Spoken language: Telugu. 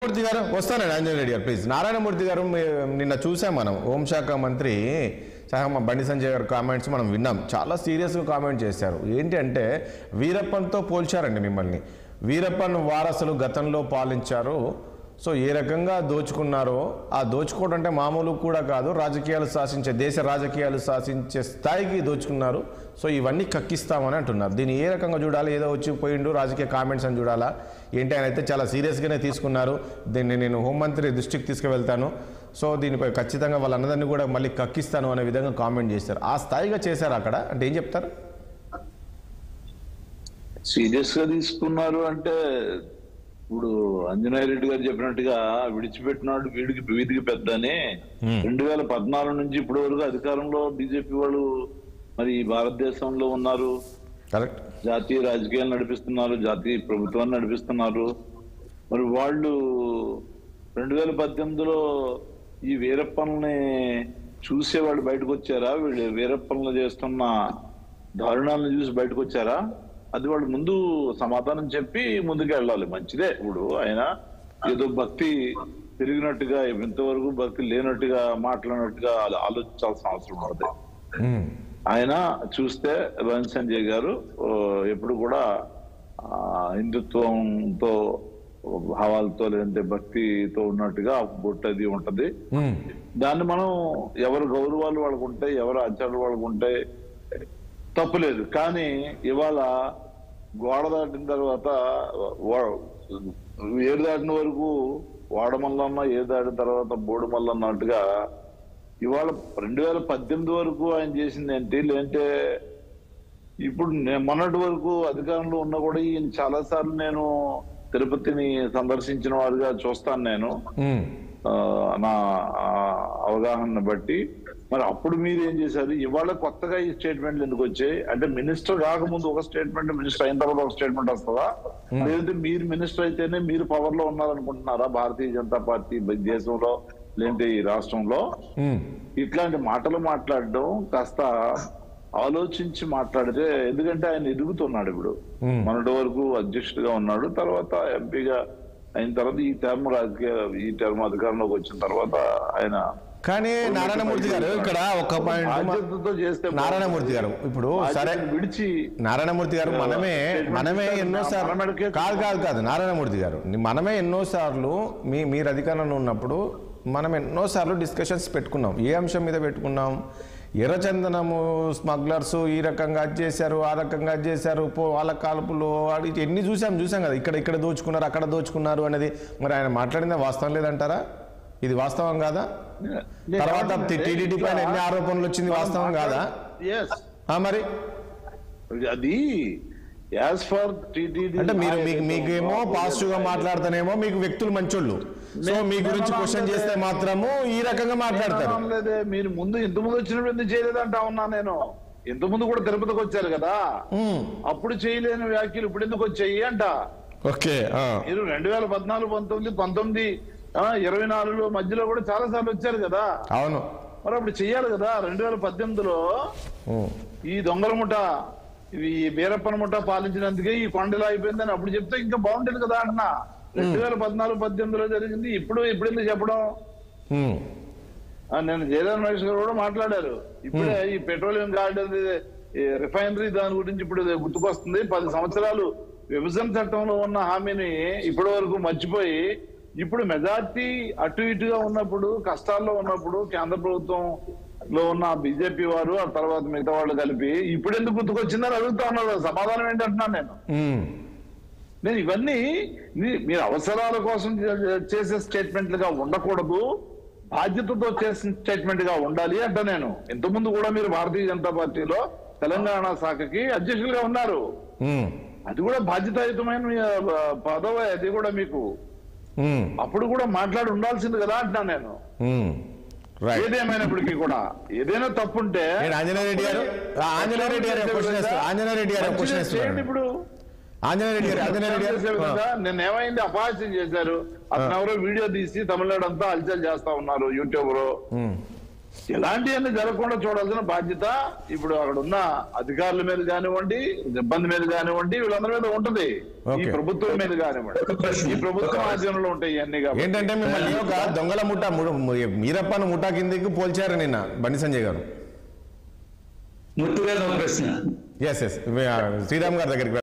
మూర్తి గారు వస్తానండి. ఆంజనేయ రెడ్డి గారు ప్లీజ్. నారాయణమూర్తి గారు నిన్న చూసాం మనం, హోంశాఖ మంత్రి బండి సంజయ్ గారు కామెంట్స్ మనం విన్నాం. చాలా సీరియస్గా కామెంట్ చేశారు. ఏంటి అంటే వీరప్పన్తో పోల్చారండి మిమ్మల్ని. వీరప్పన్ వారసులు గతంలో పాలించారు, సో ఏ రకంగా దోచుకున్నారో ఆ దోచుకోవడం అంటే మామూలు కూడా కాదు, రాజకీయాలు శాసించే దేశ రాజకీయాలు శాసించే స్థాయికి దోచుకున్నారు. సో ఇవన్నీ కక్కిస్తామని అంటున్నారు. దీన్ని ఏ రకంగా చూడాలి? ఏదో వచ్చి పోయిండు రాజకీయ కామెంట్స్ అని చూడాలా ఏంటి? ఆయన అయితే చాలా సీరియస్గానే తీసుకున్నారు. దీన్ని నేను హోంమంత్రి దృష్టికి తీసుకువెళ్తాను, సో దీనిపై ఖచ్చితంగా వాళ్ళందరినీ కూడా మళ్ళీ కక్కిస్తాను అనే విధంగా కామెంట్ చేశారు. ఆ స్థాయిగా చేశారు అక్కడ అంటే ఏం చెప్తారు? సీరియస్గా తీసుకున్నారు అంటే ఇప్పుడు ఆంజనేయ రెడ్డి గారు చెప్పినట్టుగా విడిచిపెట్టినాడు వీధికి పెద్ద అని 2014 నుంచి ఇప్పటి వరకు అధికారంలో బీజేపీ వాళ్ళు మరి భారతదేశంలో ఉన్నారు, జాతీయ రాజకీయాలు నడిపిస్తున్నారు, జాతీయ ప్రభుత్వాన్ని నడిపిస్తున్నారు. మరి వాళ్ళు 2018లో ఈ వీరప్పల్ని చూసేవాళ్ళు బయటకు వచ్చారా? వీళ్ళు వీరప్పల్ని చేస్తున్న దారుణాలను చూసి బయటకు వచ్చారా? అది వాళ్ళు ముందు సమాధానం చెప్పి ముందుకు వెళ్ళాలి. మంచిదే. ఇప్పుడు ఆయన ఏదో భక్తి పెరిగినట్టుగా ఇంతవరకు భక్తి లేనట్టుగా మాట్లాడినట్టుగా ఆలోచించాల్సిన అవసరం ఉంది. ఆయన చూస్తే బండి సంజయ్ గారు ఎప్పుడు కూడా హిందుత్వంతో భావాలతో లేదంటే భక్తితో ఉన్నట్టుగా బొట్టది ఉంటది. దాన్ని మనం ఎవరు గౌరవాలు వాళ్ళకు ఉంటాయి, ఎవరు ఆచారాలు వాళ్ళకు ఉంటాయి, తప్పులేదు. కానీ ఇవాళ గోడ దాటిన తర్వాత ఏడు దాటిన వరకు వాడమల్లన్న, ఏడు దాటిన తర్వాత బోడుమల్ల అన్నట్టుగా ఇవాళ 2018 వరకు ఆయన చేసింది ఏంటి? లేదంటే ఇప్పుడు మొన్నటి వరకు అధికారంలో ఉన్నా కూడా ఈయన చాలా సార్లు నేను తిరుపతిని సందర్శించిన వారుగా చూస్తాను నేను నా అవగాహన బట్టి. మరి అప్పుడు మీరు ఏం చేశారు? ఇవాళ కొత్తగా ఈ స్టేట్మెంట్లు ఎందుకు వచ్చాయి? అంటే మినిస్టర్ కాకముందు ఒక స్టేట్మెంట్, మినిస్టర్ అయిన తర్వాత ఒక స్టేట్మెంట్ వస్తుందా? లేదంటే మీరు మినిస్టర్ అయితేనే మీరు పవర్ లో ఉన్నారనుకుంటున్నారా భారతీయ జనతా పార్టీ దేశంలో లేదంటే ఈ రాష్ట్రంలో? ఇట్లాంటి మాటలు మాట్లాడడం కాస్త ఆలోచించి మాట్లాడితే, ఎందుకంటే ఆయన ఎదుగుతున్నాడు. ఇప్పుడు మొన్నటి వరకు అధ్యక్షుడిగా ఉన్నాడు, తర్వాత ఎంపీగా అయిన తర్వాత ఈ టర్మ్ అధికారంలోకి వచ్చిన తర్వాత ఆయన. కానీ నారాయణమూర్తి గారు ఇక్కడ ఒక పాయింట్, నారాయణమూర్తి గారు ఇప్పుడు సరే విడిచి, నారాయణమూర్తి గారు మనమే ఎన్నోసార్లు కాదు నారాయణమూర్తి గారు మనమే ఎన్నోసార్లు మీరు అధికారంలో ఉన్నప్పుడు మనం ఎన్నోసార్లు డిస్కషన్స్ పెట్టుకున్నాం. ఏ అంశం మీద పెట్టుకున్నాం? ఎర్రచందనము స్మగ్లర్స్ ఈ రకంగా అది చేశారు, ఆ రకంగా అది చేశారు, వాళ్ళ కాల్పులు ఎన్ని చూసాం కదా, ఇక్కడ దోచుకున్నారు, అక్కడ దోచుకున్నారు అనేది. మరి ఆయన మాట్లాడిందా వాస్తవం లేదంటారా? ఇది వాస్తవం కాదా? తర్వాత టీడీపీ పైన ఎన్ని ఆరోపణలు వచ్చింది, వాస్తవం కాదా? మరి అది అంటే మీకేమో పాజిటివ్ గా మాట్లాడతానేమో మీకు వ్యక్తులు మంచోళ్ళు, సో మీ గురించి క్వశ్చన్ చేస్తే మాత్రము ఈ రకంగా మాట్లాడతారు. మీరు ఇంతకుముందు వచ్చినప్పుడు ఎందుకు చేయలేదంటా ఉన్నా నేను. ఇంతకుముందు కూడా తిరుపతికి వచ్చారు కదా, అప్పుడు చేయలేని వ్యాఖ్యలు ఇప్పుడు ఎందుకు వచ్చాయి అంట. ఓకే, మీరు 2014, 19, 24 మధ్యలో కూడా చాలా సార్లు వచ్చారు కదా. అవును, మరి అప్పుడు చెయ్యాలి కదా. 2018లో ఈ దొంగల ముఠ, ఈ వీరప్పన ముఠ పాలించినందుకే ఈ కొండలా అయిపోయిందని అప్పుడు చెప్తే ఇంకా బాగుంటుంది కదా అన్న. 2014, 18లో జరిగింది, ఇప్పుడు ఎందుకు చెప్పడం? నేను జయరామ్ మహేష్ గారు కూడా మాట్లాడారు. ఇప్పుడే ఈ పెట్రోలియం గార్డెన్ రిఫైనరీ దాని గురించి ఇప్పుడు గుర్తుకొస్తుంది. 10 సంవత్సరాలు విభజన చట్టంలో ఉన్న హామీని ఇప్పటి వరకు మర్చిపోయి ఇప్పుడు మెజార్టీ అటు ఇటుగా ఉన్నప్పుడు, కష్టాల్లో ఉన్నప్పుడు కేంద్ర ప్రభుత్వంలో ఉన్న బీజేపీ వారు ఆ తర్వాత మిగతా వాళ్ళు కలిపి ఇప్పుడు ఎందుకు గుర్తుకొచ్చిందని అడుగుతా ఉన్నారు. సమాధానం ఏంటంటున్నాను నేను ఇవన్నీ మీరు అవసరాల కోసం చేసే స్టేట్మెంట్లుగా ఉండకూడదు, బాధ్యతతో చేసిన స్టేట్మెంట్ గా ఉండాలి అంట నేను. ఇంతకుముందు కూడా మీరు భారతీయ జనతా పార్టీలో తెలంగాణ శాఖకి అధ్యక్షులుగా ఉన్నారు. అది కూడా బాధ్యతాయుతమైన పదవి, అది కూడా మీకు అప్పుడు కూడా మాట్లాడి ఉండాల్సింది కదా అంటున్నా నేను. ఏదేమైనప్పటికీ కూడా ఏదైనా తప్పుంటే ఇప్పుడు నేనేమైంది అపహాస్యం చేశారు. అతను ఎవరో వీడియో తీసి తమిళనాడు అంతా హల్చల్ చేస్తా ఉన్నారు యూట్యూబ్ లో. ఇలాంటివన్నీ జరగకుండా చూడాల్సిన బాధ్యత ఇప్పుడు అక్కడ ఉన్న అధికారుల మీద కానివ్వండి, సిబ్బంది మీద కానివ్వండి, వీళ్ళందరి మీద ఉంటుంది. ఈ ప్రభుత్వం మీద కానివ్వండి, ఈ ప్రభుత్వం ఆధీనంలో ఉంటాయి ఇవన్నీ. ఏంటంటే మిమ్మల్ని ఒక దొంగల ముఠా వీరప్పను ముఠా కిందకి పోల్చారు నిన్న బండి సంజయ్ గారు. ముత్తు గారు ఒక ప్రశ్న. ఎస్ శ్రీరామ్ గారి దగ్గరికి